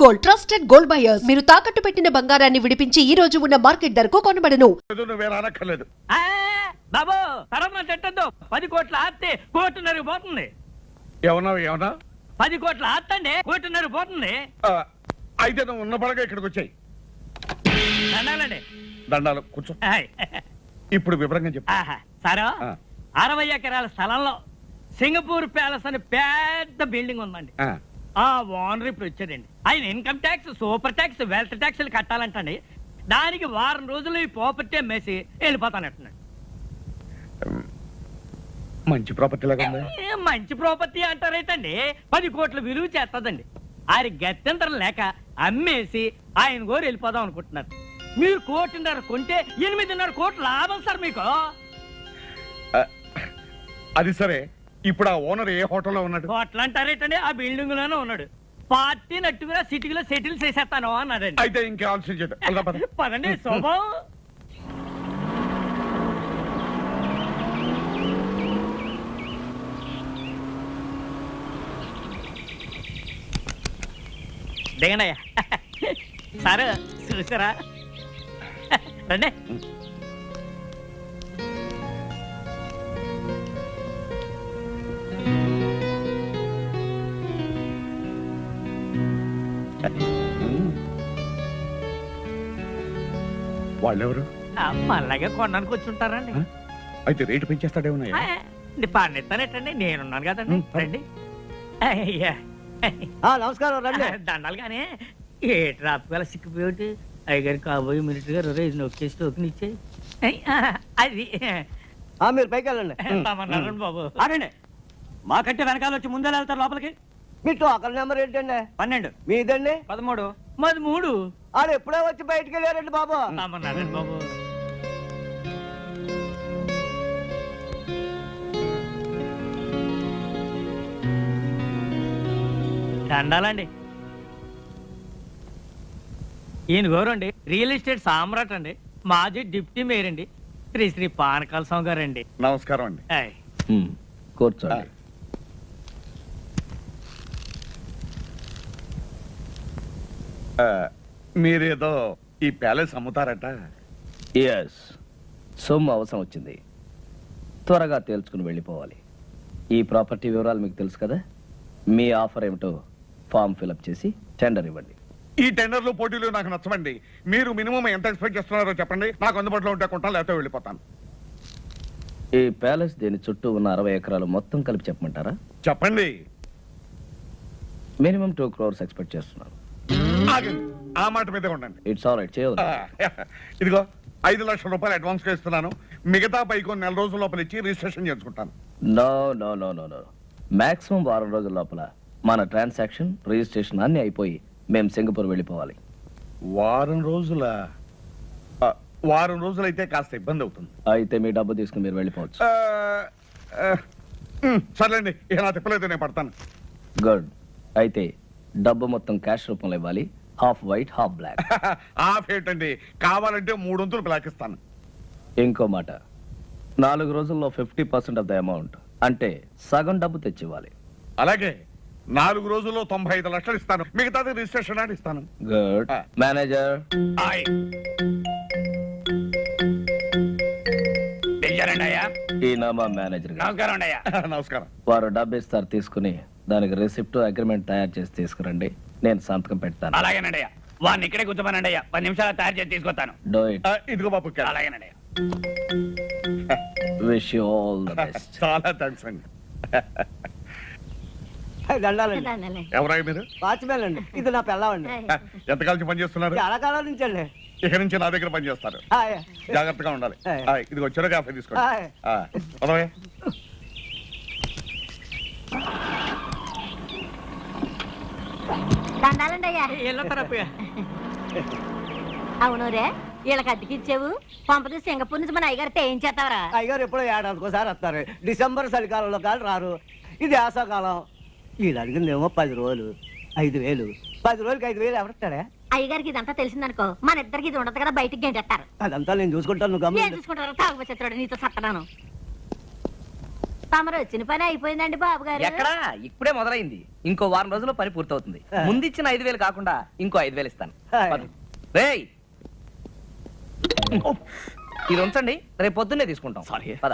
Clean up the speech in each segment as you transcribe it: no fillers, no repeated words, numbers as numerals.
Gold trusted gold buyers. మీరు తాకట్టు పెట్టిన బంగారాన్ని విడిపించి ఈ రోజు ఉన్న మార్కెట్ ధరకు కొనబడను. బాబు తరమ చెట్టద్దు 10 కోట్ల ఆస్తి కోటిన్నర పోతుంది. ఏమన్నా 10 కోట్ల ఆస్తి అండి కోటిన్నర పోతుంది. అయితే నువ్వు ఉన్న పడగా ఇక్కడికి వచ్చాయి. దండాలండి. దండాలు కూర్చో. ఇప్పుడు వివరంగా చెప్పు. సారు 60 ఎకరాల స్థలంలో సింగపూర్ ప్యాలెస్ అని పెద్ద బిల్డింగ్ ఉందండి. ఆ ఓనర్ ఇప్పుడు వచ్చాడండి. ఆయన income tax, super tax, wealth tax కట్టాలంటండి. దానికి వారం రోజులు ఈ ప్రాపర్టీ అమ్మేసి వెళ్ళిపోతానంటున్నాడు. మంచి ప్రాపర్టీ లాగా ఉంది. మంచి ప్రాపర్టీ అంటారైతండి 10 కోట్ల విలువ చేస్తుందండి. ఆయన గత్యంతరం లేక అమ్మేసి ఆయన గోరు వెళ్ళిపోదాం అనుకుంటున్నారు. మీరు 1.5 కోట్లు కొంటే 8.5 కోట్ల లాభం సార్ మీకు. అది సరే, ఇప్పుడు ఆ ఓనర్ ఏ హోటల్లో ఉన్నాడు? హోటల్ అంటారేటండి ఆ బిల్డింగ్ లోనే ఉన్నాడు. పార్టీ నట్టుగా సిటీలో సెటిల్ చేసేస్తాను అన్నాడండి. అయితే ఇంకే ఆలోచన చేద్దాం. పదండి శోభం. దిగండియ్యా. సార్ చూసారా? రండి. వాళ్ళెవరు? మళ్ళాగే కొనడానికి వచ్చి ఉంటారండి. అయితే రేటు పెంచేస్తాడేమన్నా? పన్నెత్తానేటండి, నేనున్నాను కదండి. రండి. నమస్కారం. రండి. దండాలు కానీ ఏ ట్రాఫిక్ వల్ల సిక్కిపోయి అయ్యగారి కాబోయే మినిస్టర్ గారు రైజ్ నొక్కేసి టోకెన్ ఇచ్చాయి. అది మీరు పైకి వెళ్ళండి. బాబు అనండి. మాకంటే వెనకాల వచ్చి ముందే వెళ్తారు లోపలికి. మీ టోకన్ నెంబర్ ఏంటండి? 12. మీదండి? 13. మాది 3. ఆడు ఎప్పుడే వచ్చి బయటికి వెళ్ళారండి బాబు. బాబు దండాలండి. ఈయన గౌరండి రియల్ ఎస్టేట్ సామ్రాట్ అండి. మాజీ డిప్యూటీ మేయర్ అండి. శ్రీ పానకాల స్వామి గారు అండి. నమస్కారం అండి. కూర్చోండి. మీరేదో ఈ ప్యాలెస్ అమ్ముతారట? ఎస్, సొమ్ము అవసరం వచ్చింది. త్వరగా తేల్చుకుని వెళ్ళిపోవాలి. ఈ ప్రాపర్టీ వివరాలు మీకు తెలుసు కదా. మీ ఆఫర్ ఏమిటో ఫామ్ ఫిలప్ చేసి టెండర్ ఇవ్వండి. ఈ టెండర్లు పోటీలు నాకు నచ్చవండి. మీరు మినిమం ఎంత ఎక్స్పెక్ట్ చేస్తున్నారో చెప్పండి. నాకు అందుబాటులో ఉంటే కొంటాను, లేకపోతే వెళ్ళిపోతాను. ఈ ప్యాలెస్ దీని చుట్టూ ఉన్న 60 ఎకరాలు మొత్తం కలిపి చెప్పమంటారా? చెప్పండి. మినిమం 2 crores ఎక్స్పెక్ట్ చేస్తున్నాను. ఆగండి, ఆ మాట మీదే ఉండండి. It's all right. చేయదు. ఇదిగో 5 లక్షల రూపాయలు అడ్వాన్స్ గా ఇస్తున్నాను. మిగతా పైకి కొన్ని నెల రోజుల లోపల ఇచ్చి రిజిస్ట్రేషన్ చేసుకుంటాను. No no no no no maximum 1 వారం రోజుల లోపల మన ట్రాన్సాక్షన్, రిజిస్ట్రేషన్ అన్ని అయిపోయి మేము సింగపూర్ వెళ్ళిపోవాలి. వారం రోజులైతే కాస్త ఇబ్బంది అవుతుంది. అయితే మీ డబ్బు తీసుకుని మీరు వెళ్ళిపోవచ్చు. సర్లేండి, నా తిప్పలేదు, నేను పడతాను. గుడ్. అయితే డబ్బు మొత్తం క్యాష్ రూపంలో ఇవ్వాలి. Half white half black. Half ఏంటండి, కావాలంటే 3 వంతులు బ్లాక్ ఇస్తాను. ఇంకో మాట, 4 రోజుల్లో 50% ఆఫ్ ద అమౌంట్, అంటే సగం డబ్బు తెచ్చివ్వాలి. అలాగే 4 రోజుల్లో 95 లక్షలు ఇస్తాను. మిగతాది రిజిస్ట్రేషన్ అని ఇస్తాను. గుడ్. మేనేజర్. ఈయన మా మేనేజర్. నమస్కారం. వారు డబ్బు ఇస్తారు, తీసుకుని దానికి రిసిప్ట్, అగ్రిమెంట్ తయారు చేసి తీసుకురండి. నేను సంతకం పెడతాను. అలాగేనండి. వాడిని ఇక్కడే కూర్చోమనండి. 10 నిమిషాలు తయారు చేసి తీసుకొస్తాను. Do it. ఇదిగో బాబు. అలాగేనండి. Wish you all the best. చాలా థ్యాంక్స్ అండి. దండాలండి. ఎవరాయి మీరు? వాచ్మెన్ అండి. ఇది నా పిల్లవండి. ఎంతకాలం పని చేస్తున్నారు? చాలా కాలం నుంచి అండి. ఇక నుంచి నా దగ్గర పని చేస్తారు. జాగ్రత్తగా ఉండాలి. ఇది వచ్చారో కాఫీ తీసుకోండి. అవును రే, వీళ్ళకి అద్దెకిచ్చావు. పంపది సింగపూర్ నుంచి మన అయ్యగారితో ఏం చేస్తావరా? అయ్యగారు ఎప్పుడో ఏడాదికోసారి వస్తారు. డిసెంబర్ చలికాలంలో కాదు రారు. ఇది వేసవకాలం. వీళ్ళు అడిగిందేమో 10 రోజులు 5,000. 10 రోజులకి 5,000 ఎవరిస్తాడా? అయ్యగారికి ఇదంతా తెలిసిందనుకో, మన ఇద్దరికి ఇది ఉండదు కదా, బయటికి గంటేస్తారు. అదంతా నేను చూసుకుంటాను. నేను చూసుకుంటారు. తాగుబోతున్నాడు, నీతో సత్తనాను. తమరు వచ్చిన పని అయిపోయిందండి బాబు గారు. ఎక్కడా ఇప్పుడే మొదలైంది. ఇంకో వారం రోజుల్లో పని పూర్తవుతుంది. ముందిచ్చిన 5,000 కాకుండా ఇంకో 5,000 ఇస్తాను. పద. రేయ్ ఇది ఉంచండి, రేపు పొద్దున్నే తీసుకుంటాం. సారీ పద.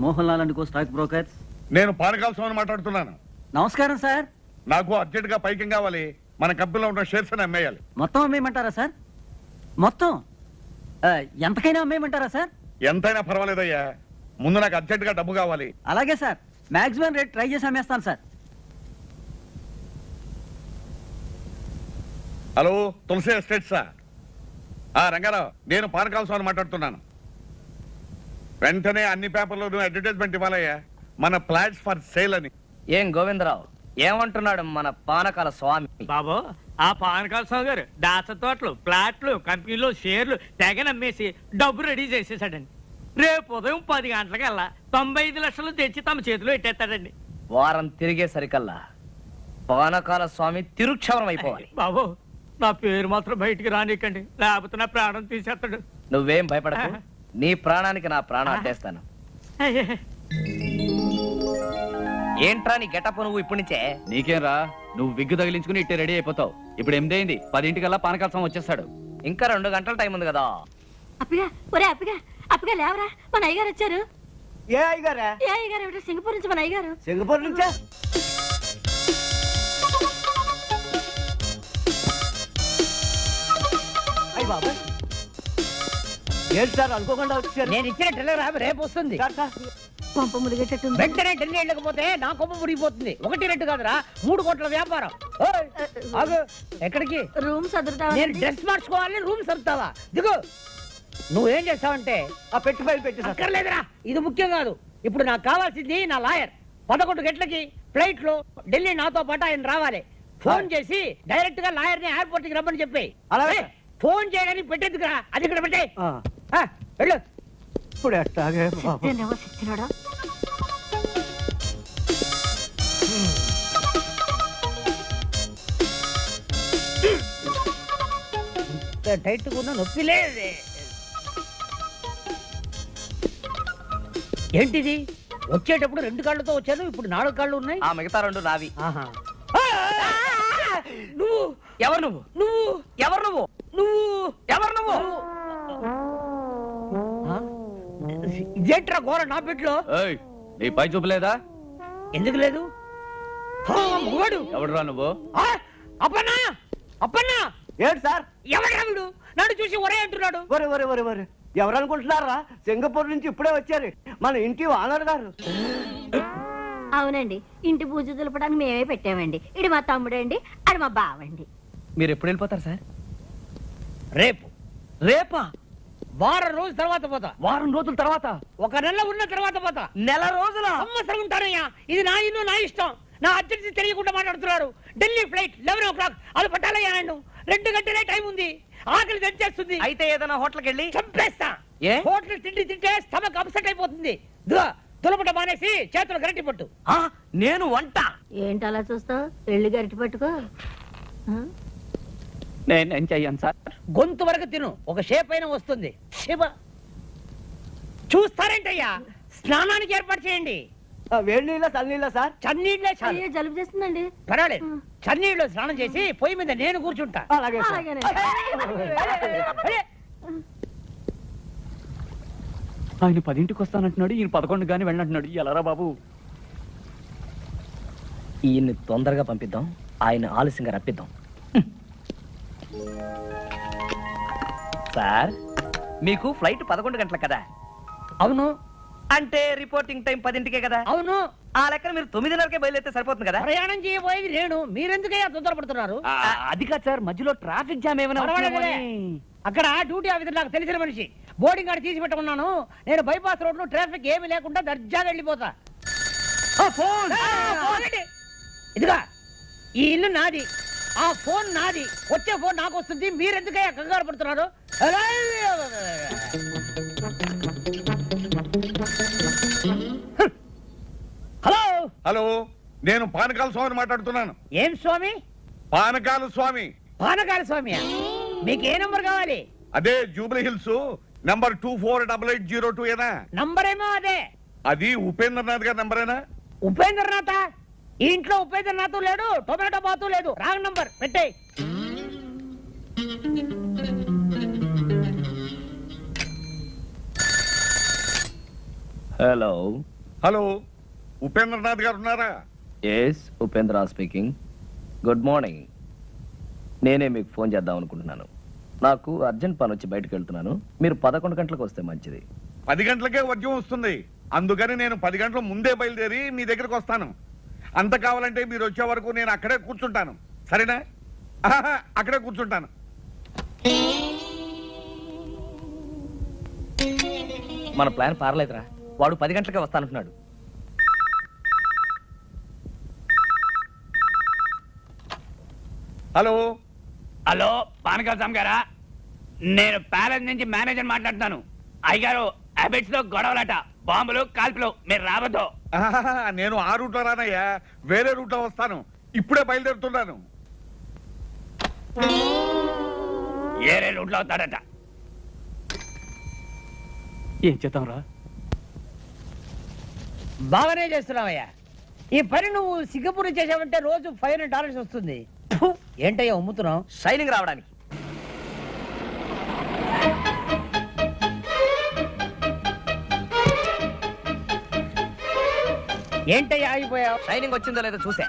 Mohan Lal and co stock brokers. నేను పానకాల స్వామిని మాట్లాడుతున్నాను. నమస్కారం సార్. నాకు అర్జెంట్ గా పైకి కావాలి. మన కంపెనీలో ఉన్న షేర్స్ అని అమ్మేయాలి. మొత్తం అమ్మేయమంటారా సార్? మొత్తం ఎంతకైనా అమ్మేయమంటారా సార్? ఎంతైనా పర్వాలేదయ్యా, ముందు నాకు అర్జెంట్ గా డబ్బు కావాలి. అలాగే సార్, మాక్సిమం రేట్ ట్రై చేసి అమ్మేస్తాను సార్. హలో, తులసి ఎస్టేట్సా? రంగారావు, నేను పానకాల స్వామిని మాట్లాడుతున్నాను. వెంటనే అన్ని పేపర్లోనూ అడ్వర్టైజ్మెంట్ ఇవ్వాలయ్యా, మన ఫ్లాట్స్ ఫర్ సేల్ అని. ఏం గోవిందరావు ఏమంటున్నాడు మన పానకాల స్వామి? బాబు, ఆ పానకాల స్వామి గారు దాస తోటలు, ప్లాట్లు, కంపెనీలో షేర్లు తెగ నమ్మేసి డబ్బు రెడీ చేసేసాడండి. రేపు ఉదయం 10 గంటలకల్లా 95 లక్షలు తెచ్చి తమ చేతిలో పెట్టేస్తాడండి. వారం తిరిగేసరికల్లా పానకాల స్వామి తిరుక్షవరం అయిపోవాలి. బాబు, నా పేరు మాత్రం బయటికి రానికండి, లేకపోతే నా ప్రాణం తీసేస్తాడు. నువ్వేం భయపడకు, నీ ప్రాణానికి నా ప్రాణం అడ్డేస్తాను. ఏంట్రా నీ గెటప్ నువ్వు ఇప్పటి నుంచే? నీకేం రా, నువ్వు విగ్గు తగిలించుకుని ఇట్టే రెడీ అయిపోతావు. ఇప్పుడు 8 అయింది, 10 పానకాల స్వామి వచ్చేస్తాడు. ఇంకా 2 గంటల టైం ఉంది కదా. అప్పిగా, ఒరే అప్పిగా, అప్పిగా లేవరా, మన అయ్యగారు వచ్చారు. ఏ అయ్యగారా? ఏ అయ్యగారు ఏమిటో, సింగపూర్ నుంచి మన అయ్యగారు. సింగపూర్ నుంచా? అయ్య బాబా, ఏంటి సార్ అనుకోకుండా వచ్చారు? నేను ఇచ్చిన టెలిగ్రామ్ రేపు వస్తుంది. పంప ములిగేటట్టుంది. వెంటనే ఢిల్లీ వెళ్ళకపోతే నా కొమ్మ మురిగిపోతుంది. 1 2 కాదురా, 3 కోట్ల వ్యాపారం. ఓయ్, ఆగు. ఎక్కడికి? రూమ్ సదురుతా. నేను డ్రెస్ మార్చుకోవాలి, రూమ్ సర్దుతావా? దిగు. నువ్వేం చేస్తావంటే ఆ పెట్టి ఫైల్ పెట్టి సార్. అక్కర్లేదురా, ఇది ముఖ్యం కాదు. ఇప్పుడు నాకు కావాల్సింది నా లాయర్. 11 గంటలకి ఫ్లైట్ లో ఢిల్లీ నాతో పాటు ఆయన రావాలి. ఫోన్ చేసి డైరెక్ట్ గా లాయర్ ని ఎయిర్పోర్ట్ కి రమ్మని చెప్పి. అలాగే. ఫోన్ చేయడానికి పెట్టేందుకురా, అది ఇక్కడ పెట్టే. వెళ్ళు. ఇప్పుడు ఎట్టాగే బాబు. సచ్చినాడా? టైట్ ఉన్న నొప్పి లేదే. ఏంటిది? వచ్చేటప్పుడు 2 కాళ్ళతో వచ్చాను, ఇప్పుడు 4 కాళ్ళు ఉన్నాయి. ఆ మిగతా 2 నావి. ఆహా. నువ్వు ఎవరు నువ్వు? నువ్వు ఎవరు నువ్వు? నువ్వు ఎవరు నువ్వు? ఇదేంట్రా ఘోర నా పెట్లో? ఏయ్, నీ పై చూపలేదా? ఎందుకు లేదు? మూడు. ఎవడురా నువ్వు? అప్పన్నా, అప్పన్నా. ఏంటి సార్? ఎవడా వీడు? నన్ను చూసి ఒరే అంటున్నాడు. ఒరే ఒరే ఒరే ఒరే, ఎవరు అనుకుంటున్నారా? సింగపూర్ నుంచి ఇప్పుడే వచ్చారు, మన ఇంటి ఓనర్ గారు. అవునండి, ఇంటి పూజ దులపడానికి మేమే పెట్టామండి. ఇది మా తమ్ముడండి, అది మా బావండి. మీరు ఎప్పుడు వెళ్ళిపోతారు సార్? రేపు. రేపా? వారం రోజుల తర్వాత పోతా. వారం రోజుల తర్వాత? 1 నెల ఉన్న తర్వాత పోతా. నెల రోజుల? సంవత్సరం ఉంటానయ్యా. ఇది నా ఇల్లు, నా ఇష్టం. నా అర్జెన్సీ తెలియకుండా మాట్లాడుతున్నారు. Delhi flight 11 o'clock. అది పట్టాలయ్యా ఆయన. 2 గంటలే టైం ఉంది. ఆకలి తెచ్చేస్తుంది. అయితే ఏదైనా హోటల్కి వెళ్ళి చంపేస్తా. ఏ? హోటల్ తిండి తింటే స్టమక్ అప్సెట్ అయిపోతుంది. తులపట మానేసి చేతులు గరిటి పట్టు. నేను వంట. ఏంటి అలా చూస్తావు? వెళ్ళి గరిటి పట్టుకో. నేను చెయ్యను సార్. గొంతు వరకు తిను, ఒక షేప్ అయినా వస్తుంది. శివ చూస్తారేంటయ్యా? స్నానానికి ఏర్పాటు చేయండి. వేడి నీళ్ళ చల్లనీళ్ళ సార్? చన్నీళ్ళే చాలు. అయ్యో, జలుబు చేస్తుందండి. పర్వాలేదు, చన్నీళ్ళు స్నానం చేసి పొయ్యి మీద నేను కూర్చుంటా. అలాగే సార్. అలాగేనండి. అరే, ఆయన 10ంటికి వస్తానంటున్నాడు, ఈయన 11 గానీ వెళ్ళంటున్నాడు. ఎలారా బాబు? ఈయన్ని తొందరగా పంపిద్దాం, ఆయన ఆలస్యంగా రప్పిద్దాం. సార్, మీకు ఫ్లైట్ 11 గంటలకు కదా? అవును. అంటే రిపోర్టింగ్ టైం 10ంటికే కదా? అవును. ఆ లెక్కన మీరు 9:30కే బయలుదేరితే సరిపోతుంది కదా? ప్రయాణం చేయబోయేది నేను, మీరెందుకయ్యా తొందరపడుతున్నారు? అది కాదు సార్, మధ్యలో ట్రాఫిక్ జామ్ ఏమైనా పర్వాలేదులే. అక్కడ డ్యూటీ ఆఫీసర్ నాకు తెలిసిన మనిషి, బోర్డింగ్ కార్డు తీసి పెట్టుకున్నాను. నేను బైపాస్ రోడ్ లో ట్రాఫిక్ ఏమీ లేకుండా దర్జాగా వెళ్ళిపోతా. ఇదిగా, ఈ ఇల్లు నాది, ఆ ఫోన్ నాది. వచ్చే ఫోన్ నాకు వస్తుంది. మీరెందుకయ్యా కంగారు పడుతున్నారు? హలో. హలో, నేను పానకాల స్వామిని మాట్లాడుతున్నాను. ఏం స్వామి? పానకాల స్వామి. పానకాల స్వామి. మీకు ఏ నంబర్ కావాలి? అదే జూబ్లీ హిల్స్ నంబర్ 248802 ఏనా? నంబర్ ఏమో అదే. అది ఉపేంద్రనాథ్ గారి నంబరేనా? ఉపేంద్రనాథ్ ఈ ఇంట్లో ఉపేంద్రనాథ్ లేడు, టొమాటో బాతు లేదు. రాంగ్ నంబర్ పెట్టే. హలో. హలో, ఉపేంద్రనాథ్ గారు ఉన్నారా? Yes, Upendra speaking. Good morning. నేనే మీకు ఫోన్ చేద్దాం అనుకుంటున్నాను. నాకు అర్జెంట్ పని వచ్చి బయటకు వెళ్తున్నాను. మీరు 11 గంటలకు వస్తే మంచిది. 10 గంటలకే వర్జం వస్తుంది. అందుకని నేను 10 గంటల ముందే బయలుదేరి మీ దగ్గరకు వస్తాను. అంత కావాలంటే మీరు వచ్చే వరకు నేను అక్కడే కూర్చుంటాను. సరేనా? అక్కడే కూర్చుంటాను. మన ప్లాన్ పారలేదురా. వాడు 10 గంటలకే వస్తానంటున్నాడు. హలో. హలో, పానకాల గారా? నేను ప్యాలెస్ నుంచి మేనేజర్ మాట్లాడుతున్నాను. అయ్యగారు హ్యాబిట్స్ లో గొడవలట, బాంబులు కాల్పులు, మీరు రావద్దు. నేను ఆ రూట్లో రానయ్యా, వేరే రూట్లో వస్తాను. ఇప్పుడే బయలుదేరుతున్నాను. ఏరే రూట్లో వస్తాడట. ఏం చేద్దాంరా? బాగానే చేస్తున్నావయ్యా. ఈ పని నువ్వు సింగపూర్ చేసావంటే రోజు $500 వస్తుంది. ఫు, ఏంటయ్యా అమ్ముతున్నావు? షైనింగ్ రావడానికి. ఏంటయ్యా ఆగిపోయావు? షైనింగ్ వచ్చిందో లేదో చూసా.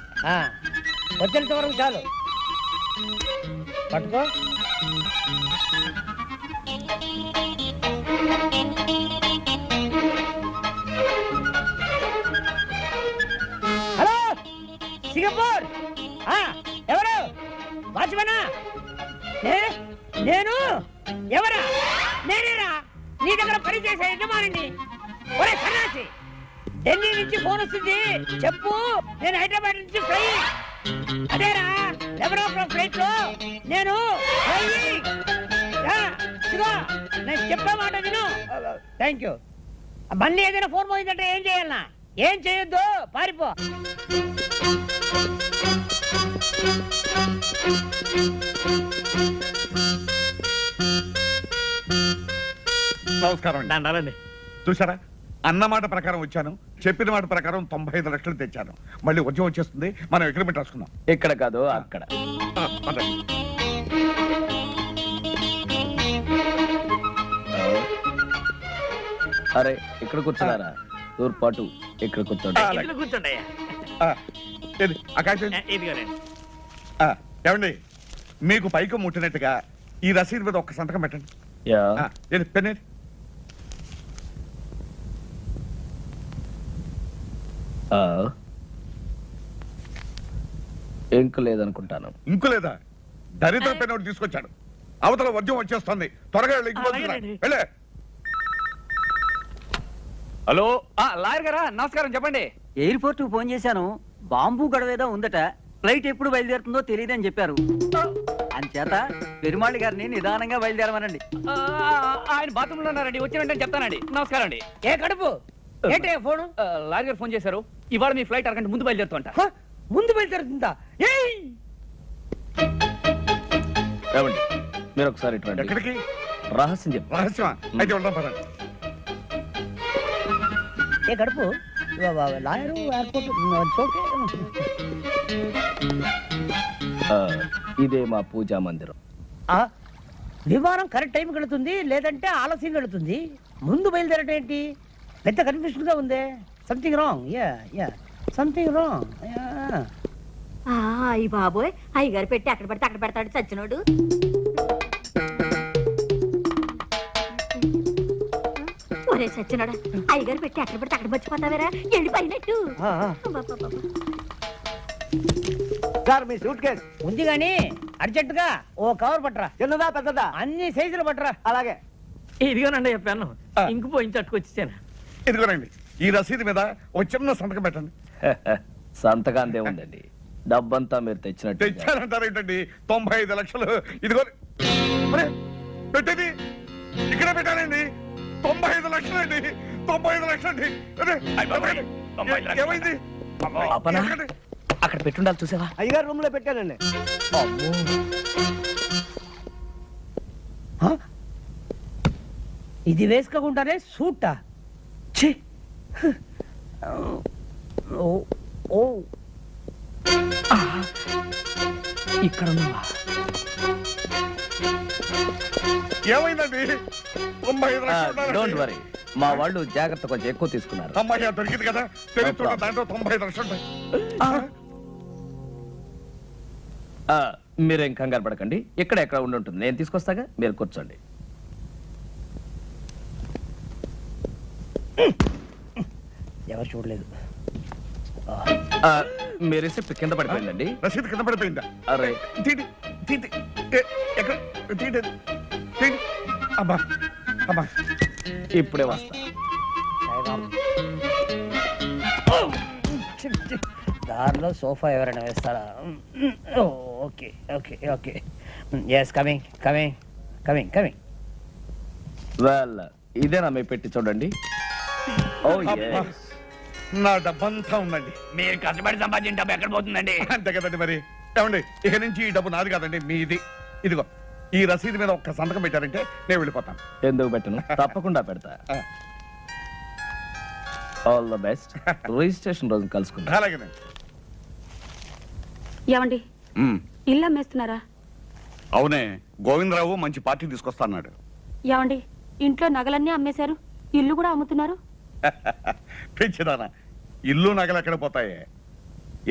వచ్చేంత వరకు చాలు. పట్టుకో. Hello, Singapore. ఎవరు? వాచ్మనా? నేను ఎవరా? నేనేరా నీ దగ్గర పనిచేసే యజమానిని. ఒరే సన్నాసి, ఢిల్లీ నుంచి ఫోన్ వస్తుంది, చెప్పు. నేను హైదరాబాద్ నుంచి ఫ్లై. అదేరా, ఎవరో ఫ్లైట్ లో నేను నేను చెప్పే మాట విను. Thank you. మళ్ళీ ఏదైనా ఫోన్ పోయిందంటే ఏం చేయాలన్నా? ఏం చేయొద్దు, పారిపో. నమస్కారం అండి. దండాలండి. చూసారా, అన్నమాట ప్రకారం వచ్చాను, చెప్పిన మాట ప్రకారం 95 లక్షలు తెచ్చాను. మళ్ళీ వర్జం వచ్చేస్తుంది, మనం అగ్రిమెంట్ రాసుకుందాం. ఇక్కడ కాదు, అక్కడ. పదండి. అరే, ఇక్కడ కూర్చున్నారా? తూర్పాటు ఇక్కడ కూర్చోండి. ఇంట్లో కూర్చోండి అయ్యా. ఏది, ఆ కాగితం ఏది? ఇదిగోనండి. ఏమండి, మీకు పైకి ముట్టినట్టుగా ఈ రసీదు మీద ఒక్క సంతకం పెట్టండి. యా. ఏది, పెన్నేది? ఇంకు లేదనుకుంటాను. ఇంకు లేదా? దరిద్ర పెన్ ఒకటి తీసుకొచ్చాడు. అవతల వర్జం వచ్చేస్తుంది, త్వరగా వెళ్ళి అలాగేనండి. వెళ్ళే. హలో, లాయర్ గారా? నమస్కారం, చెప్పండి. ఎయిర్పోర్ట్ కు ఫోన్ చేశాను. బాంబు గొడవేదో ఉందట. ఫ్లైట్ ఎప్పుడు బయలుదేరుతుందో తెలియదని చెప్పారు. అంచేత పెరుమాళి గారిని నిదానంగా బయలుదేరమనండి. ఆయన బాత్రూమ్ లో ఉన్నారండి, వచ్చిన వెంటనే చెప్తానండి. నమస్కారం అండి. ఏ కడుపు ఏంటే ఫోను? లాయర్ గారు ఫోన్ చేశారు. ఇవాళ మీ ఫ్లైట్ అరగంట ముందు బయలుదేరుతుంట. ముందు బయలుదేరుతుందా? ఏమండి, మీరు ఒకసారి ఇటు రండి. ఎక్కడికి? రహస్యం చెప్పు. రహస్యమా? అయితే వెళ్దాం పదండి. ఏ కడుపు లాయరు ఎయిర్పోర్ట్ ఇదే మా పూజా మందిరం. విమానం కరెక్ట్ టైం వెళుతుంది, లేదంటే ఆలస్యం వెళుతుంది. ముందు బయలుదేరటం ఏంటి? పెద్ద కన్ఫ్యూషన్ గా ఉంది. Something wrong. Yeah something wrong. అయ్యి బాబోయ్, అయ్యగారు పెట్టి అక్కడ పడితే అక్కడ పెడతాడు చచ్చినోడు. ఒరే చచ్చినోడా, అయ్యగారు పెట్టి అక్కడ పడితే అక్కడ మర్చిపోతావేరా? వెళ్ళిపోయినట్టు. సార్, మీ సూట్ కేస్ ఉంది గాని అర్జెంట్ గా ఓ కవర్ పట్టరా. చిన్నదా పెద్దదా? అన్ని సైజులు పట్టరా. అలాగే. ఇదిగోనండి చెప్పాను. ఇంకు పోయించి అట్టుకొచ్చాను. ఇదిగోనండి, ఈ రసీదు మీద ఒక చిన్న సంతకం పెట్టండి. సంతకాందే ఉందండి. డబ్బంతా మీరు తెచ్చినట్టు. తెచ్చారంటారు ఏంటండి? 95 లక్షలు. ఇదిగో పెట్టేది ఇక్కడ పెట్టానండి. 95 లక్షలు అండి. 95 లక్షలు అండి. ఏమైంది? అపనా? అక్కడ పెట్టుండాలి, చూసావా? అయ్యగారు రూమ్ లో పెట్టానండి. ఇది వేసుకోకుండానే సూటా ఛీ ఓ ఓ ఇక్కడ ఉన్నావా ఏమైందండి? 95 లక్షలు డోంట్ వరీ, మా వాళ్ళు జాగ్రత్త కొంచెం ఎక్కువ తీసుకున్నారు. అమ్మాయి దొరికింది కదా, తెలుసు దాంట్లో 95 లక్షలు ఉంటాయి. మీరేం కంగారు పడకండి, ఇక్కడ ఎక్కడ ఉండి ఉంటుంది, నేను తీసుకొస్తాగా, మీరు కూర్చోండి. ఎవరు చూడలేదు. మీ రిసిప్ట్ కింద పడిపోయిందండి. రసీదు కింద పడిపోయిందా? అరే తీటి తీటి ఎక్కడ తీటి తీటి. అబ్బా అబ్బా, ఇప్పుడే వస్తా. దారిలో సోఫా ఎవరైనా వేస్తారా? Okay okay okay yes coming coming coming coming. Well, ఇదేనా మీ పెట్టి చూడండి. ఓ yes. నా డబ్బంతా ఉందండి. మీరు కష్టపడి సంపాదించిన డబ్బు ఎక్కడ పోతుందండి? అంతే కదండి మరి. ఏమండి, ఇక నుంచి ఈ డబ్బు నాది కాదండి, మీది. ఇదిగో ఈ రసీదు మీద ఒక్క సంతకం పెట్టారంటే నేను వెళ్ళిపోతాను. ఎందుకు పెట్టను, తప్పకుండా పెడతా. All the best. రిజిస్ట్రేషన్ రోజు కలుసుకుందాం. అలాగేనండి. ఏమండి ఇల్లు అమ్మేస్తున్నారా? అవునే, గోవిందరావు మంచి పార్టీ తీసుకొస్తాడు. ఏమండి ఇంట్లో నగలన్నీ అమ్మేశారు, ఇల్లు కూడా అమ్ముతున్నారు? పెంచిదానా, ఇల్లు నగలు ఎక్కడ పోతాయే?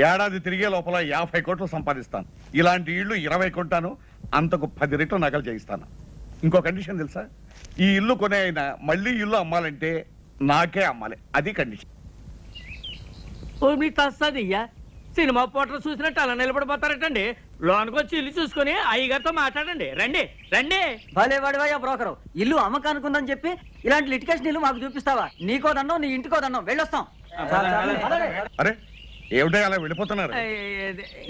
ఏడాది తిరిగే లోపల 50 కోట్లు సంపాదిస్తాను. ఇలాంటి ఇల్లు 20 కొంటాను, అంతకు 10 రెట్లు నగలు చేయిస్తాను. ఇంకో కండిషన్ తెలుసా? ఈ ఇల్లు కొనే అయినా మళ్ళీ ఇల్లు అమ్మాలంటే నాకే అమ్మాలి, అది కండిషన్. ఓ మీ తస్సదియ్యా, సినిమా పోటర్ చూసినట్టు అలా నిలబడిపోతారటండి. లోనికి వచ్చి ఇల్లు చూసుకుని అయ్యగారితో మాట్లాడండి. రండి రండి. భలే వాడివయ్యా బ్రోకరు, ఇల్లు అమ్మకానుకుందని చెప్పి ఇలాంటి లిటికేషన్ ఇల్లు మాకు చూపిస్తావా? నీకో దండం, నీ ఇంటికో దండం, వెళ్ళొస్తాం. అరే ఏమిటో అలా వెళ్ళిపోతున్నారు?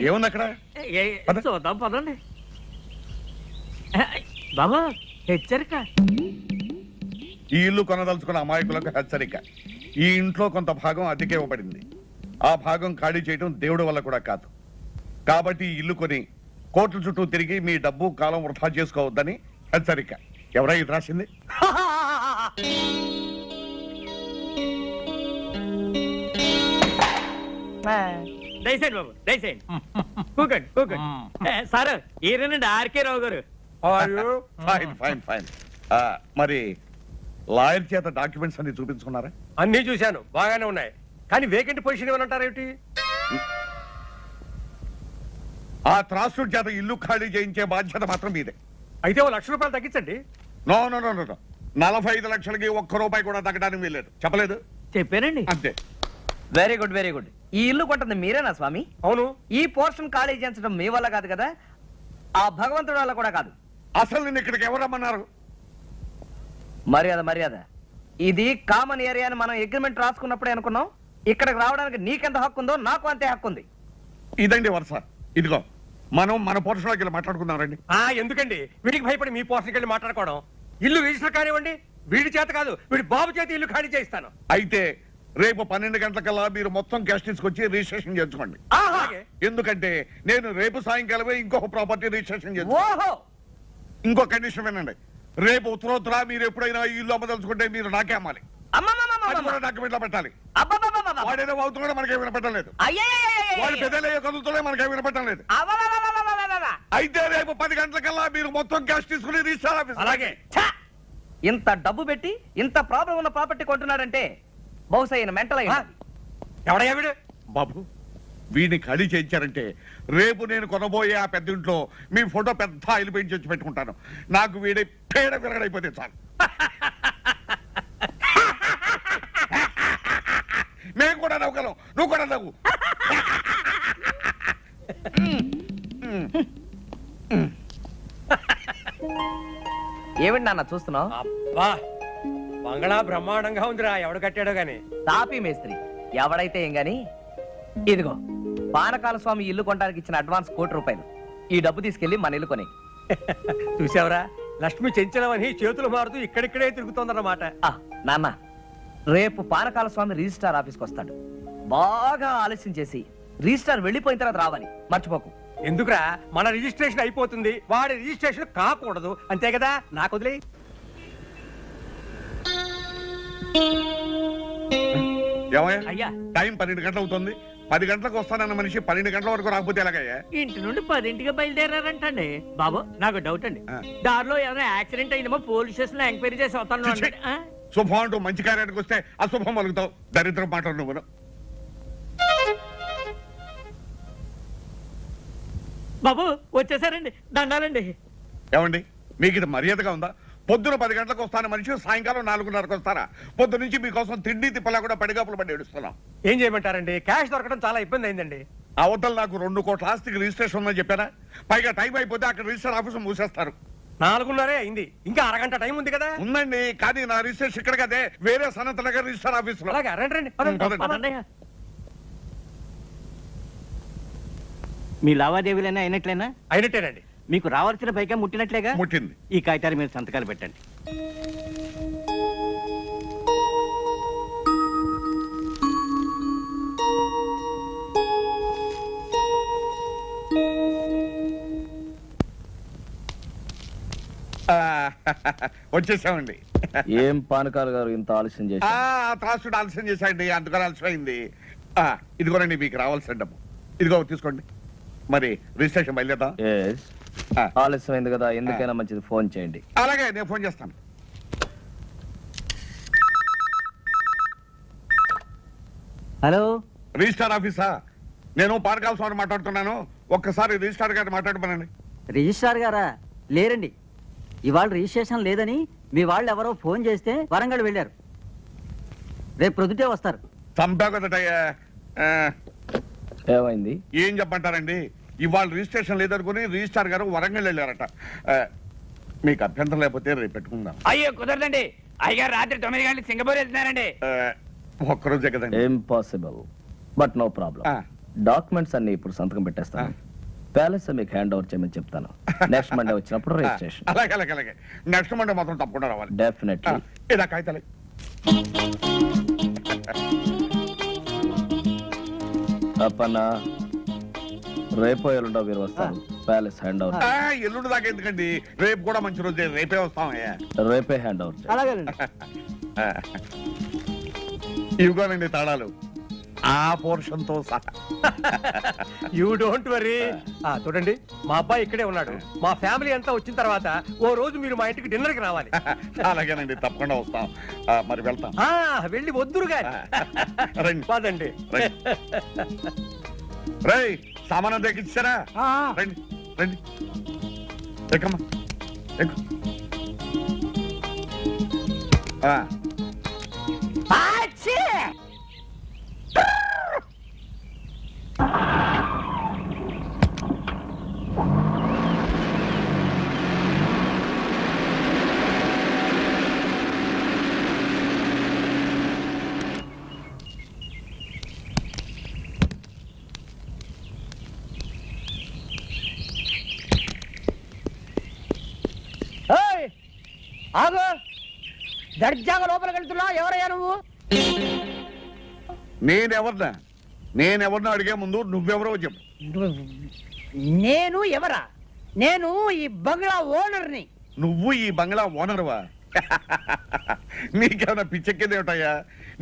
ఏముంది అక్కడ? పద. చూద్దాం పదండి. బాబా హెచ్చరిక, ఈ ఇల్లు కొనదలుచుకున్న అమాయకులకు హెచ్చరిక. ఈ ఇంట్లో కొంత భాగం అద్దెకే ఇవ్వబడింది. ఆ భాగం ఖాళీ చేయడం దేవుడి వల్ల కూడా కాదు. కాబట్టి ఈ ఇల్లు కొని కోట్ల చుట్టూ తిరిగి మీ డబ్బు కాలం వృధా చేసుకోవద్దని హెచ్చరిక. ఎవరై ఇది రాసింది? దయచేయండి బాబు, దయచేయండి. కూకండి కూకండి. సార్ ఈయనండి ఆర్కే రావు గారు. Fine fine fine. మరి లాయర్ చేత డాక్యుమెంట్స్ అన్ని చూపించుకున్నారా? అన్ని చూశాను, బాగానే ఉన్నాయి. కానీ వేకెంట్ పొజిషన్ ఏమనంటారు ఏమిటి? ఆ త్రాసుడి చేత ఇల్లు ఖాళీ చేయించే బాధ్యత మాత్రం మీదే. అయితే ఓ ₹1,00,000 తగ్గించండి. నో నో నో నో 45 లక్షలకి ₹1 కూడా తగ్గడానికి వీల్లేదు. చెప్పలేదు? చెప్పానండి. అంతే. Very good very good. ఈ ఇల్లు కొంటుంది మీరేనా స్వామి? అవును. ఈ పోర్షన్ ఖాళీ చేయించడం మీ వల్ల కాదు కదా, ఆ భగవంతుడి వల్ల కూడా కాదు. అసలు నేను ఇక్కడికి ఎవరు రమ్మన్నారు? మర్యాద మర్యాద. ఇది కామన్ ఏరియా అని మనం అగ్రిమెంట్ రాసుకున్నప్పుడే అనుకున్నాం. ఇక్కడికి రావడానికి నీకెంత హక్కు ఉందో నాకు అంతే హక్కు ఉంది. ఇదండి వరుస. ఇదిగో మనం మన పోర్షన్లోకి వెళ్ళి మాట్లాడుకుందాం రండి. ఎందుకండి వీడికి భయపడి మీ పోర్షన్కి వెళ్ళి మాట్లాడుకోవడం? ఇల్లు రిజిస్టర్ కానివ్వండి, వీడి చేత కాదు, వీడి బాబు చేత ఇల్లు ఖాళీ చేయిస్తాను. అయితే రేపు 12 గంటలకల్లా మీరు మొత్తం క్యాష్ తీసుకొచ్చి రిజిస్ట్రేషన్ చేసుకోండి. ఎందుకంటే నేను రేపు సాయంకాలమే ఇంకొక ప్రాపర్టీ రిజిస్ట్రేషన్ చేస్తాను. ఇంకో కండిషన్ వినండి, రేపు ఉత్తరోత్తర మీరు ఎప్పుడైనా ఈ ఇల్లు అమ్మదలుచుకుంటే మీరు నాకే అమ్మాలి. డాక్యుమెంట్లో పెట్టాలి. వాడేదో అవుతున్నాడో మనకే వినపడలేదు, వాడు పెద్దలయ్యే కదులుతూనే మనకే వినపడలేదు. అయితే రేపు 10 గంటలకల్లా మీరు మొత్తం క్యాష్ తీసుకుని రిజిస్టర్ ఆఫీస్. అలాగే. ఇంత డబ్బు పెట్టి ఇంత ప్రాబ్లం ఉన్న ప్రాపర్టీ కొంటున్నాడంటే బహుశా ఈయన మెంటల్ అయ్యి. ఎవడయ్యా వీడు? బాబు, వీడిని ఖాళీ చేయించారంటే రేపు నేను కొనబోయే ఆ పెద్ద ఇంట్లో మీ ఫోటో పెద్ద ఆయిల్ పెయింట్ చేసి పెట్టుకుంటాను. నాకు వీడి పేడ విరగడైపోతే చాలు. మేము కూడా నవ్వుగలం, నువ్వు కూడా నవ్వు. ఏమిటి నాన్న చూస్తున్నావు? అబ్బా, బంగళా బ్రహ్మాండంగా ఉందిరా. ఎవడు కట్టాడో గాని. తాపీ మేస్త్రి ఎవడైతే ఏం గాని. ఇదిగో పానకాల స్వామి ఇల్లు కొనడానికి ఇచ్చిన అడ్వాన్స్ ₹1,00,00,000. ఈ డబ్బు తీసుకెళ్లి మన ఇల్లు కొని. చూసావరా, లక్ష్మి చెంచలమని చేతులు మారుతూ ఇక్కడిక్కడే తిరుగుతోందన్నమాట. నాన్న, రేపు పానకాల స్వామి రిజిస్ట్రార్ ఆఫీస్కి వస్తాడు. బాగా ఆలస్యం చేసి రిజిస్ట్రార్ వెళ్ళిపోయిన తర్వాత రావాలి, మర్చిపోకు. ఎందుకురా, మన రిజిస్ట్రేషన్ అయిపోతుంది, వాడి రిజిస్ట్రేషన్ కాకూడదు, అంతే కదా. నాకు వదిలే. ఏమయ్యా అయ్యా. టైం 12 గంటలు అవుతుంది. 10 గంటలకు వస్తానన్న మనిషి 12 గంటల వరకు రాకపోతే ఎలాగయ్యా? ఇంటి నుండి 10ంటికి బయలుదేరారంటండి. బాబు నాకు డౌట్ అండి, దారిలో ఏమైనా యాక్సిడెంట్ అయిందేమో పోలీస్ స్టేషన్ లో ఎంక్వైరీ చేసి వస్తాను చిచ్చి. శుభం అంటూ మంచి కార్యానికి వస్తే అశుభం పలుకుతావు. దరిద్రం మాటలు నువ్వు. బాబు వచ్చేసారండి, దండాలండి. ఏమండి మీకు ఇది మర్యాదగా ఉందా? పొద్దున 10 గంటలకు వస్తాను మనిషి సాయంకాలం 4:30కు వస్తారా? పొద్దు నుంచి మీకోసం తిండి తిప్పలా కూడా పడిగాపులు పడి ఏడుస్తున్నాం. ఏం చేయమంటారండి, క్యాష్ దొరకడం చాలా ఇబ్బంది అయిందండి. అవతల నాకు 2 కోట్ల ఆస్తికి రిజిస్ట్రేషన్ ఉందని చెప్పారా? పైగా టైం అయిపోతే అక్కడ రిజిస్టర్ ఆఫీసు మూసేస్తారు. 4:30 అయింది, ఇంకా అరగంట టైం ఉంది కదా. ఉందండి, కానీ నా రిజిస్ట్రేషన్ ఇక్కడ కదే, వేరే సనత్ నగర్ రిజిస్టర్ ఆఫీసులో. అలాగే రండి రండి, పదండి. పదండి. పదండి. మీ లావాదేవీలైనా అయినట్లేనా? అయినట్టేనండి. మీకు రావాల్సిన పైగా ముట్టినట్లేగా? ముట్టింది. ఈ కాగితాలు మీరు సంతకాలు పెట్టండి. ఆ, వచ్చేసామండి. ఏం పానకాల గారు ఇంత ఆలస్యం చేసి త్రాసుడు ఆలస్యం చేశాండి, అందుకని ఆలస్యమైంది. ఇదిగోనండి మీకు రావాల్సిన డబ్బు. ఇదిగో తీసుకోండి. మరి రిజిస్ట్రేషన్ బయలుదేద్దాం. ఆలస్యమైంది కదా, ఎందుకైనా మంచిది ఫోన్ చేయండి. అలాగే నేను ఫోన్ చేస్తాను. హలో, రిజిస్టార్ ఆఫీసా? నేను పానకాల స్వామి మాట్లాడుతున్నాను. ఒక్కసారి రిజిస్టార్ గారిని మాట్లాడమనండి. రిజిస్ట్రార్ గారా? లేరండి, ఇవాళ రిజిస్ట్రేషన్ లేదని మీ వాళ్ళు ఎవరో ఫోన్ చేస్తే వరంగల్ వెళ్ళారు. రేపు ప్రొద్దుటే వస్తారు. చంపా కదటయ్యా. ఏమైంది? ఏం చెప్పంటారండి, ఇవాళ రిజిస్ట్రేషన్ లేదనుకుని రిజిస్టార్ గారు వరంగల్ వెళ్ళారట. మీకు అభ్యంతరం లేకపోతే రేపు పెట్టుకుందాం. అయ్యో కుదరదండి, అయ్యగారు రాత్రి 9 గంటలకు సింగపూర్ వెళ్తున్నారండి. ఒక్కరోజే కదండి. Impossible, but no problem. Documents అన్ని ఇప్పుడు సంతకం పెట్టేస్తాను. ప్యాలెస్ మీకు హ్యాండ్ ఓవర్ చేయమని చెప్తాను. నెక్స్ట్ మండే వచ్చినప్పుడు రిజిస్ట్రేషన్. అలాగే అలాగే అలాగే. నెక్స్ట్ మండే మాత్రం తప్పకుండా రావాలి. డెఫినెట్లీ. ఇలా కాగితాలే. అప్పన్న రేపో ఎల్లుండో మీరు వస్తారు. Palace hand over. ఎల్లుండి దాకా ఎందుకండి, రేపు కూడా మంచి రోజే. రేపే వస్తామయ్యా. రేపే హ్యాండ్ ఓవర్. అలాగేనండి. ఇవిగోనండి తాళాలు, ఆ పోర్షన్ తో సహా. You don't worry. చూడండి, మా అబ్బాయి ఇక్కడే ఉన్నాడు. మా ఫ్యామిలీ అంతా వచ్చిన తర్వాత ఓ రోజు మీరు మా ఇంటికి డిన్నర్ కి రావాలి. అలాగేనండి, తప్పకుండా వస్తాం. మరి వెళ్తాం. వెళ్ళి వద్దురు గాని. రండి పదండి. రై, సామానం తెచ్చిచ్చారా? రండి రండి, ఎక్కమ్మా ఎక్కు. ఆగు, దర్జాగా లోపలికి వెళ్తున్నా. ఎవరయ్యా నువ్వు? నేనెవరినో అడిగే ముందు నువ్వెవరో చెప్పు. నేను ఎవరా? నేను ఈ బంగ్లా ఓనర్ని. నువ్వు ఈ బంగ్లా ఓనర్వా? నీకేమైనా పిచ్చెక్కేదేమిటయ్యా?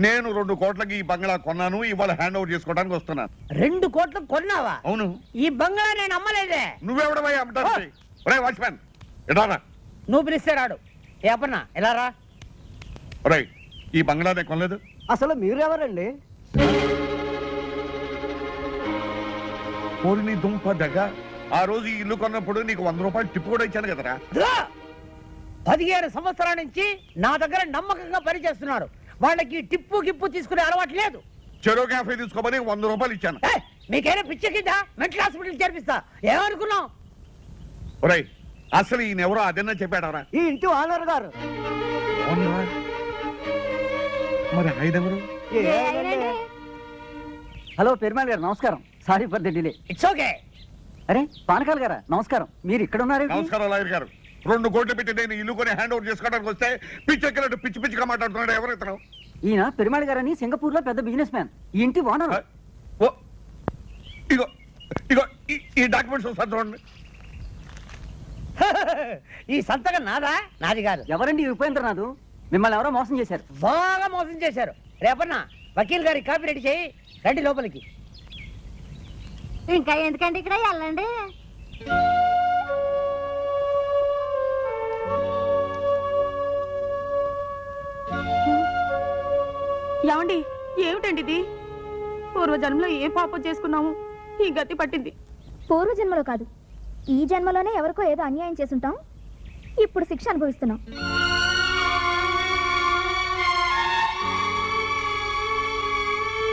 నేను 2 కోట్లకి ఈ బంగ్లా కొన్నాను. ఇవాళ హ్యాండ్ ఓవర్ చేసుకోవడానికి వస్తున్నాను. 2 కోట్లు కొన్నావా? అవును. ఈ బంగ్లా నేను అమ్మలేదే. నువ్వెవడవయ్యా అమ్మటానికి? ఒరే వాచ్మ్యాన్, ఎడారా? నువ్వు పిలిస్తే రాడు. ఏ అప్పన్నా ఎలా రా? ఒరే, ఈ బంగ్లా నేను కొనలేదు. అసలు మీరెవరండి? నీ దుంప దగ్గ. ఆ రోజు ఈ ఇల్లు కొన్నప్పుడు నీకు 100 రూపాయలు టిప్పు కూడా ఇచ్చాను కదరా. 15 సంవత్సరాల నుంచి నా దగ్గర నమ్మకంగా పనిచేస్తున్నారు. వాళ్ళకి టిప్పు గిప్పు తీసుకునే అలవాటు లేదు. చెరో క్యాఫే తీసుకోమని 100 రూపాయలు ఇచ్చాను. మీకైనా పిచ్చెక్కిందా? Mental hospital చేర్పిస్తా. ఏమనుకున్నావు? ఒరేయ్, అసలు ఈయన ఎవరో అదన్నా చెప్పాడవరా? ఈ ఇంటి ఓనర్ గారు. మరి ఆయన ఎవరు? హలో పెరుమాళ్ గారు, నమస్కారం. Sorry for the delay. It's okay. అరే పానకాల్ గారా, నమస్కారం. మీరు ఇక్కడ ఉన్నారు? నమస్కారం లాయర్ గారు. 2 కోట్లు పెట్టి నేను ఇల్లు కొని హ్యాండ్ ఓవర్ చేసుకోవడానికి వస్తే పిచ్చెక్కినట్టు పిచ్చి పిచ్చిగా మాట్లాడుతున్నాడు. ఎవరు ఇతను? ఈయన పెరుమాళ్ గారని సింగపూర్ లో పెద్ద బిజినెస్ మ్యాన్. ఈ ఇంటి ఓనర్. ఓ, ఇగో ఇగో ఈ డాక్యుమెంట్స్ ఒకసారి చూడండి. ఈ సంతకం నాదా? నాది కాదు. ఎవరండి ఉపేంద్రనాథ్? మిమ్మల్ని ఎవరో మోసం చేశారు. బాగా మోసం చేశారు. రేపన్నా వకీల్ గారి కాపీ రెడీ చేయి, రండి లోపలికి. ఇంకా ఎందుకండి ఇక్కడ వెళ్ళండి. ఏమండి, ఏమిటండి ఇది? పూర్వజన్మలో ఏ పాపం చేసుకున్నాము, ఈ గతి పట్టింది. పూర్వజన్మలో కాదు, ఈ జన్మలోనే ఎవరికో ఏదో అన్యాయం చేసుంటాం, ఇప్పుడు శిక్ష అనుభవిస్తున్నాం.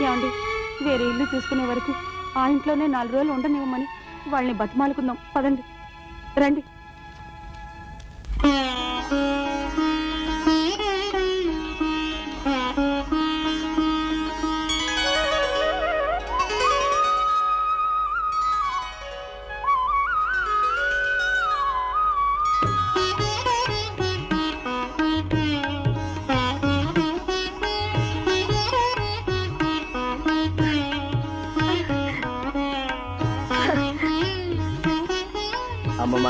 ఏమండి, వేరే ఇల్లు చూసుకునే వరకు ఆ ఇంట్లోనే 4 రోజులు ఉండనివ్వమని వాళ్ళని బతిమాలుకుందాం. పదండి, రండి. అమ్మమ్మ,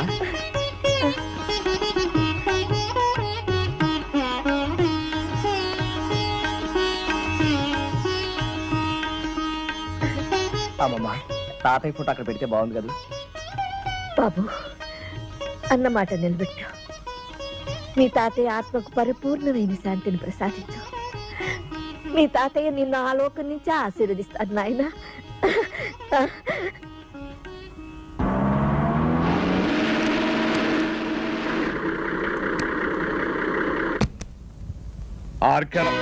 అమ్మమ్మ, తాతయ్య ఫోటో అక్కడ పెడితే బాగుంది కదా. బాబు, అన్నమాట నిలబెట్టు. మీ తాతయ్య ఆత్మకు పరిపూర్ణమైన శాంతిని ప్రసాదించు. మీ తాతయ్య నిన్న ఆలోకం నుంచి ఆశీర్వదిస్తాడు నాయన. ఆర్కరం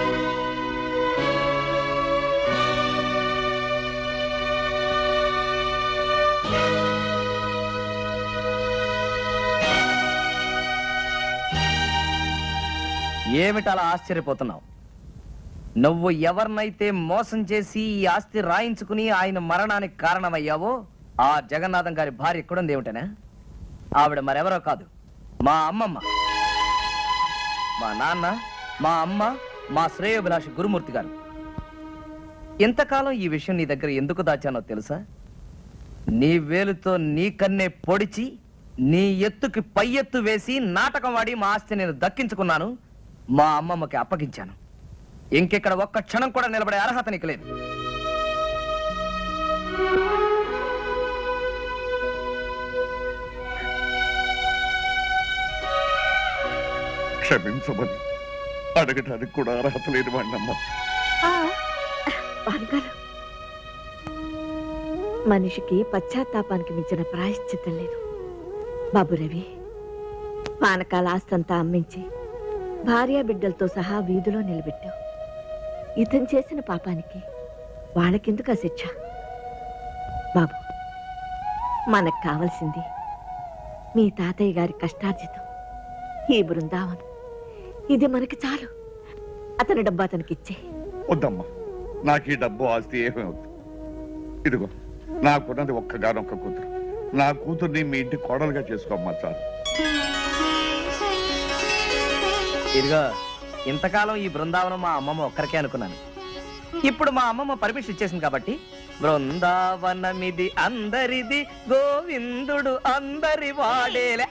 ఏమిటలా ఆశ్చర్యపోతున్నావు? నువ్వు ఎవరినైతే మోసం చేసి ఈ ఆస్తి రాయించుకుని ఆయన మరణానికి కారణమయ్యావో ఆ జగన్నాథం గారి భార్య ఎక్కడుంది ఏమిటనా? ఆవిడ మరెవరో కాదు, మా అమ్మమ్మ. మా నాన్న, మా అమ్మ, మా శ్రేయోభిలాషి గురుమూర్తి గారు. ఇంతకాలం ఈ విషయం నీ దగ్గర ఎందుకు దాచానో తెలుసా? నీ వేలుతో నీ కన్నే పొడిచి నీ ఎత్తుకి పై ఎత్తు వేసి నాటకం వాడి మా ఆస్తి నేను దక్కించుకున్నాను, మా అమ్మమ్మకి అప్పగించాను. ఇంకెక్కడ ఒక్క క్షణం కూడా నిలబడే అర్హత నీకు లేదు. క్షమించమని అడగటానికి కూడా అర్హత లేని వాడినమ్మా. మనిషికి పశ్చాత్తాపానికి మించిన ప్రాయశ్చిత్తం లేదు బాబు రవి. పానకాల ఆస్తంతా అమ్మించి భార్య బిడ్డలతో సహా వీధిలో నిలబెట్టావు. ఇతను చేసిన పాపానికి వాళ్ళకెందుకు ఆ శిక్ష? బాబు, మనకు కావలసింది మీ తాతయ్య గారి కష్టార్జితం, ఈ బృందావనం. ఇది మనకి చాలు. అతని డబ్బు అతనికి ఇచ్చే. వద్దమ్మా, నాకు ఈ డబ్బు ఆస్తి ఏమీ వద్దు. ఇదిగో నాకున్నది ఒక్కగానొక్క కూతురు. నా కూతుర్ని మీ ఇంటి కోడలుగా చేసుకోమ్మా చాలు. ఇదిగో, ఇంతకాలం ఈ బృందావనం మా అమ్మమ్మ ఒక్కరికే అనుకున్నాను. ఇప్పుడు మా అమ్మమ్మ పర్మిషన్ ఇచ్చేసింది కాబట్టి బృందావనమిది అందరిది, గోవిందుడు అందరి వాడేలే.